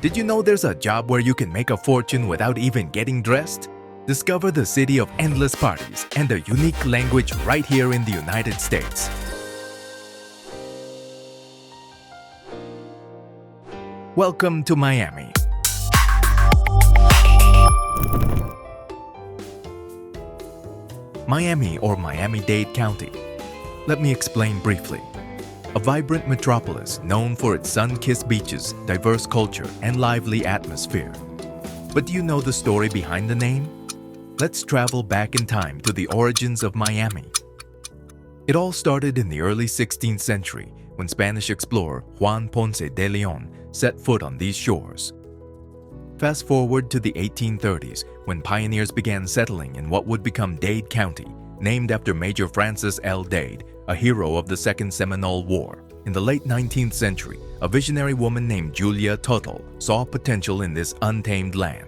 Did you know there's a job where you can make a fortune without even getting dressed? Discover the city of endless parties and a unique language right here in the United States. Welcome to Miami. Miami or Miami-Dade County. Let me explain briefly. A vibrant metropolis known for its sun-kissed beaches, diverse culture, and lively atmosphere. But do you know the story behind the name? Let's travel back in time to the origins of Miami. It all started in the early 16th century when Spanish explorer Juan Ponce de Leon set foot on these shores. Fast forward to the 1830s when pioneers began settling in what would become Dade County, named after Major Francis L. Dade, a hero of the Second Seminole War. In the late 19th century, a visionary woman named Julia Tuttle saw potential in this untamed land.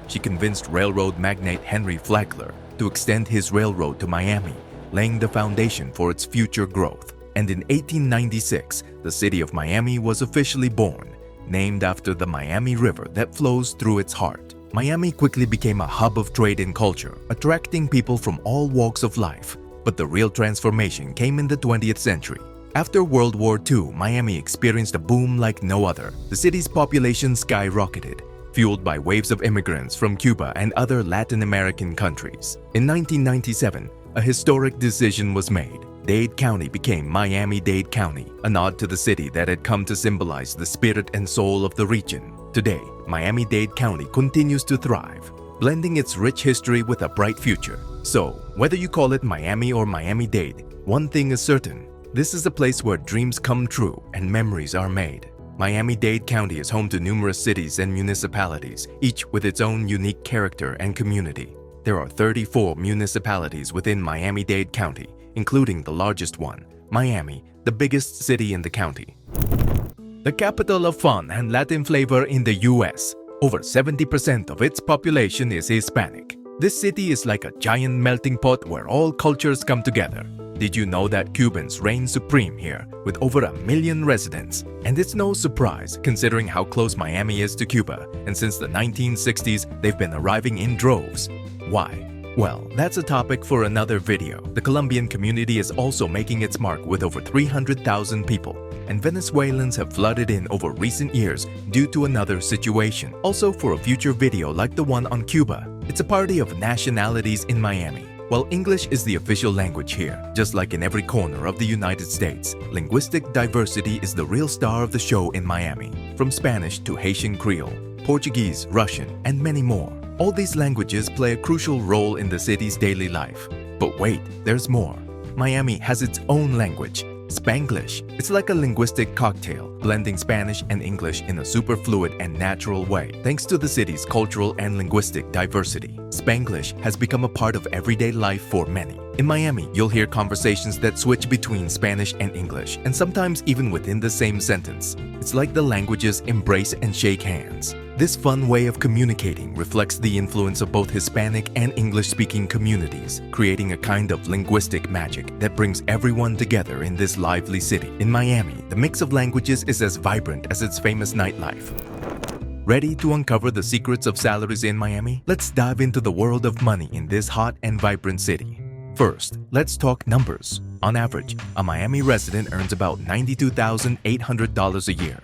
She convinced railroad magnate Henry Flagler to extend his railroad to Miami, laying the foundation for its future growth. And in 1896, the city of Miami was officially born, named after the Miami River that flows through its heart. Miami quickly became a hub of trade and culture, attracting people from all walks of life. But the real transformation came in the 20th century. After World War II, Miami experienced a boom like no other. The city's population skyrocketed, fueled by waves of immigrants from Cuba and other Latin American countries. In 1997, a historic decision was made. Dade County became Miami-Dade County, a nod to the city that had come to symbolize the spirit and soul of the region. Today, Miami-Dade County continues to thrive, blending its rich history with a bright future. So, whether you call it Miami or Miami-Dade, one thing is certain. This is a place where dreams come true and memories are made. Miami-Dade County is home to numerous cities and municipalities, each with its own unique character and community. There are 34 municipalities within Miami-Dade County, including the largest one, Miami, the biggest city in the county. The capital of fun and Latin flavor in the US. Over 70% of its population is Hispanic. This city is like a giant melting pot where all cultures come together. Did you know that Cubans reign supreme here with over 1 million residents? And it's no surprise considering how close Miami is to Cuba, and since the 1960s, they've been arriving in droves. Why? Well, that's a topic for another video. The Colombian community is also making its mark with over 300,000 people, and Venezuelans have flooded in over recent years due to another situation. Also for a future video like the one on Cuba. It's a party of nationalities in Miami. While English is the official language here, just like in every corner of the United States, linguistic diversity is the real star of the show in Miami. From Spanish to Haitian Creole, Portuguese, Russian, and many more. All these languages play a crucial role in the city's daily life. But wait, there's more. Miami has its own language, Spanglish. It's like a linguistic cocktail, blending Spanish and English in a super fluid and natural way. Thanks to the city's cultural and linguistic diversity, Spanglish has become a part of everyday life for many. In Miami, you'll hear conversations that switch between Spanish and English, and sometimes even within the same sentence. It's like the languages embrace and shake hands. This fun way of communicating reflects the influence of both Hispanic and English-speaking communities, creating a kind of linguistic magic that brings everyone together in this lively city. In Miami, the mix of languages is as vibrant as its famous nightlife. Ready to uncover the secrets of salaries in Miami? Let's dive into the world of money in this hot and vibrant city. First, let's talk numbers. On average, a Miami resident earns about $92,800 a year.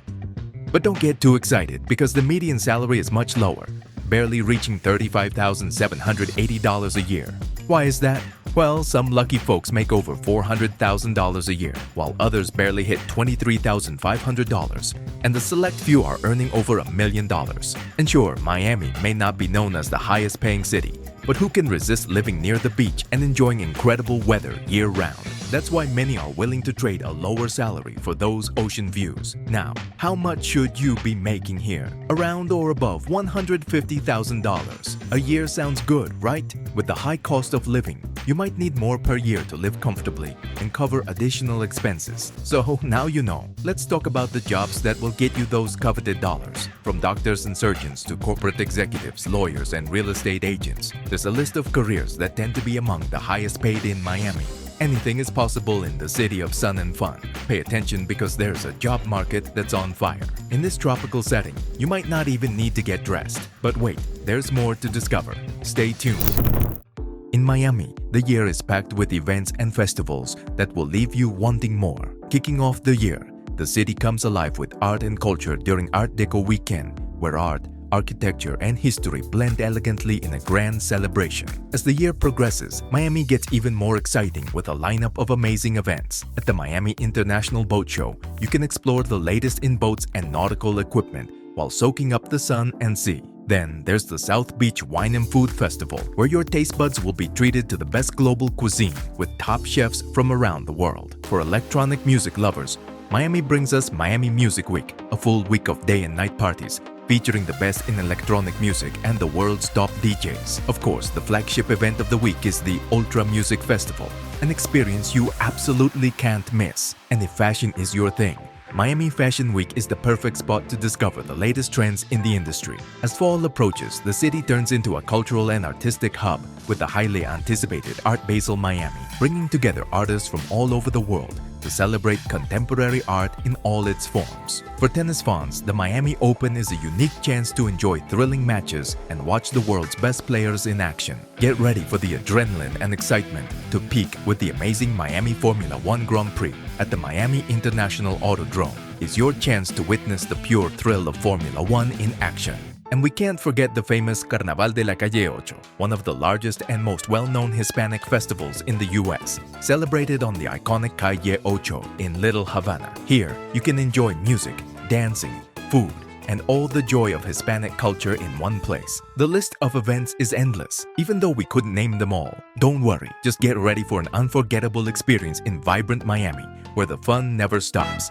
But don't get too excited because the median salary is much lower, barely reaching $35,780 a year. Why is that? Well, some lucky folks make over $400,000 a year, while others barely hit $23,500, and the select few are earning over $1 million. And sure, Miami may not be known as the highest paying city, but who can resist living near the beach and enjoying incredible weather year-round? That's why many are willing to trade a lower salary for those ocean views. Now, how much should you be making here? Around or above $150,000. A year sounds good, right? With the high cost of living, you might need more per year to live comfortably and cover additional expenses. So now you know. Let's talk about the jobs that will get you those coveted dollars. From doctors and surgeons to corporate executives, lawyers, and real estate agents, there's a list of careers that tend to be among the highest paid in Miami. Anything is possible in the city of sun and fun. Pay attention because there's a job market that's on fire. In this tropical setting, you might not even need to get dressed. But wait, there's more to discover. Stay tuned. In Miami, the year is packed with events and festivals that will leave you wanting more. Kicking off the year, the city comes alive with art and culture during Art Deco weekend, where art, architecture, and history blend elegantly in a grand celebration. As the year progresses, Miami gets even more exciting with a lineup of amazing events. At the Miami International Boat Show, you can explore the latest in boats and nautical equipment while soaking up the sun and sea. Then there's the South Beach Wine and Food Festival, where your taste buds will be treated to the best global cuisine with top chefs from around the world. For electronic music lovers, Miami brings us Miami Music Week, a full week of day and night parties featuring the best in electronic music and the world's top DJs. Of course, the flagship event of the week is the Ultra Music Festival, an experience you absolutely can't miss. And if fashion is your thing, Miami Fashion Week is the perfect spot to discover the latest trends in the industry. As fall approaches, the city turns into a cultural and artistic hub with the highly anticipated Art Basel Miami, bringing together artists from all over the world to celebrate contemporary art in all its forms. For tennis fans, the Miami Open is a unique chance to enjoy thrilling matches and watch the world's best players in action. Get ready for the adrenaline and excitement to peak with the amazing Miami Formula One Grand Prix at the Miami International Autodrome. It's your chance to witness the pure thrill of Formula One in action. And we can't forget the famous Carnaval de la Calle Ocho, one of the largest and most well-known Hispanic festivals in the US, celebrated on the iconic Calle Ocho in Little Havana. Here, you can enjoy music, dancing, food, and all the joy of Hispanic culture in one place. The list of events is endless, even though we couldn't name them all. Don't worry, just get ready for an unforgettable experience in vibrant Miami, where the fun never stops.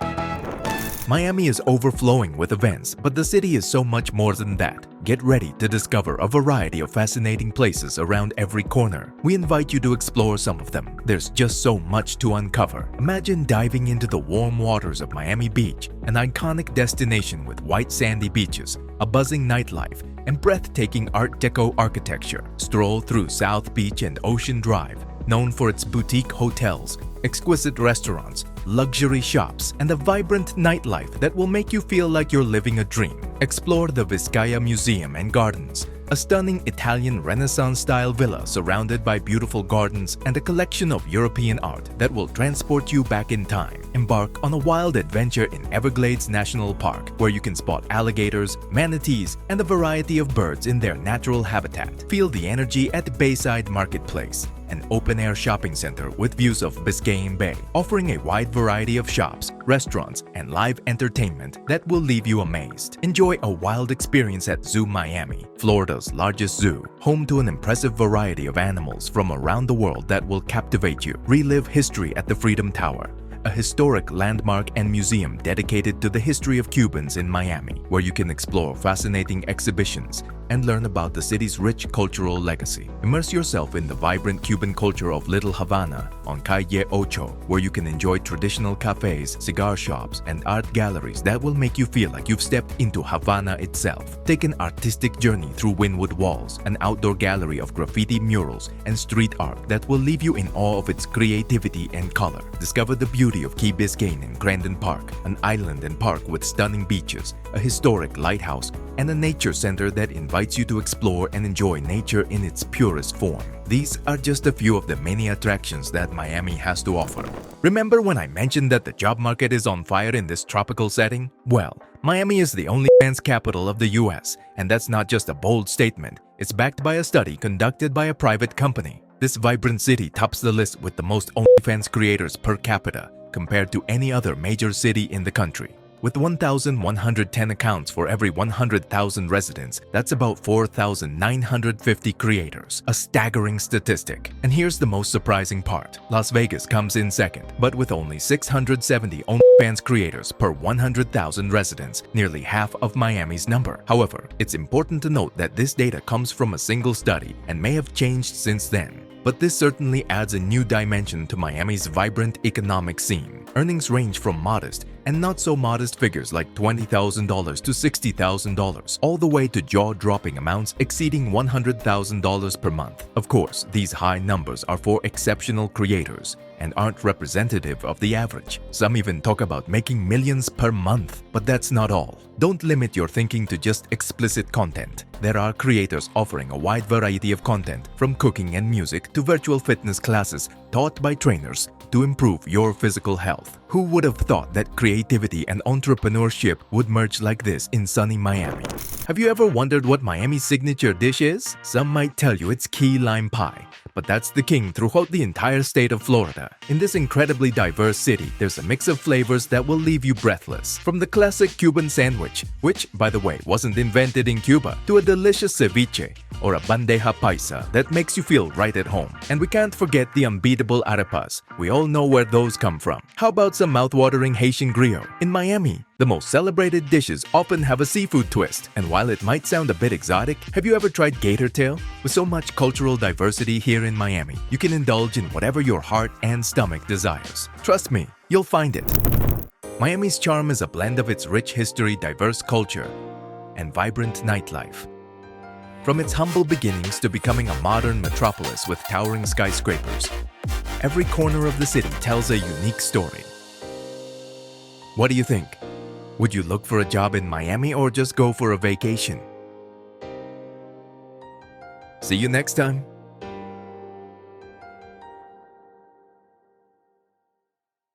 Miami is overflowing with events, but the city is so much more than that. Get ready to discover a variety of fascinating places around every corner. We invite you to explore some of them. There's just so much to uncover. Imagine diving into the warm waters of Miami Beach, an iconic destination with white sandy beaches, a buzzing nightlife, and breathtaking Art Deco architecture. Stroll through South Beach and Ocean Drive, known for its boutique hotels, exquisite restaurants, luxury shops, and a vibrant nightlife that will make you feel like you're living a dream. Explore the Vizcaya Museum and Gardens, a stunning Italian Renaissance-style villa surrounded by beautiful gardens and a collection of European art that will transport you back in time. Embark on a wild adventure in Everglades National Park, where you can spot alligators, manatees, and a variety of birds in their natural habitat. Feel the energy at Bayside Marketplace, an open-air shopping center with views of Biscayne Bay, offering a wide variety of shops, restaurants, and live entertainment that will leave you amazed. Enjoy a wild experience at Zoo Miami, Florida's largest zoo, home to an impressive variety of animals from around the world that will captivate you. Relive history at the Freedom Tower, a historic landmark and museum dedicated to the history of Cubans in Miami, where you can explore fascinating exhibitions and learn about the city's rich cultural legacy. Immerse yourself in the vibrant Cuban culture of Little Havana on Calle Ocho, where you can enjoy traditional cafes, cigar shops, and art galleries that will make you feel like you've stepped into Havana itself. Take an artistic journey through Wynwood Walls, an outdoor gallery of graffiti murals and street art that will leave you in awe of its creativity and color. Discover the beauty of Key Biscayne in Crandon Park, an island and park with stunning beaches, a historic lighthouse, and a nature center that invites you to explore and enjoy nature in its purest form. These are just a few of the many attractions that Miami has to offer. Remember when I mentioned that the job market is on fire in this tropical setting? Well, Miami is the OnlyFans capital of the US, and that's not just a bold statement. It's backed by a study conducted by a private company. This vibrant city tops the list with the most OnlyFans creators per capita compared to any other major city in the country. With 1,110 accounts for every 100,000 residents, that's about 4,950 creators, a staggering statistic. And here's the most surprising part. Las Vegas comes in second, but with only 670 OnlyFans creators per 100,000 residents, nearly half of Miami's number. However, it's important to note that this data comes from a single study and may have changed since then. But this certainly adds a new dimension to Miami's vibrant economic scene. Earnings range from modest and not so modest figures like $20,000 to $60,000, all the way to jaw-dropping amounts exceeding $100,000 per month. Of course, these high numbers are for exceptional creators and aren't representative of the average. Some even talk about making millions per month, but that's not all. Don't limit your thinking to just explicit content. There are creators offering a wide variety of content, from cooking and music to virtual fitness classes taught by trainers to improve your physical health. Who would have thought that creativity and entrepreneurship would merge like this in sunny Miami? Have you ever wondered what Miami's signature dish is? Some might tell you it's key lime pie, but that's the king throughout the entire state of Florida. In this incredibly diverse city, there's a mix of flavors that will leave you breathless. From the classic Cuban sandwich, which, by the way, wasn't invented in Cuba, to a delicious ceviche or a bandeja paisa that makes you feel right at home. And we can't forget the unbeatable arepas. We all know where those come from. How about some mouth-watering Haitian griot? In Miami, the most celebrated dishes often have a seafood twist, and while it might sound a bit exotic, have you ever tried gator tail? With so much cultural diversity here in Miami, you can indulge in whatever your heart and stomach desires. Trust me, you'll find it. Miami's charm is a blend of its rich history, diverse culture, and vibrant nightlife. From its humble beginnings to becoming a modern metropolis with towering skyscrapers, every corner of the city tells a unique story. What do you think? Would you look for a job in Miami or just go for a vacation? See you next time.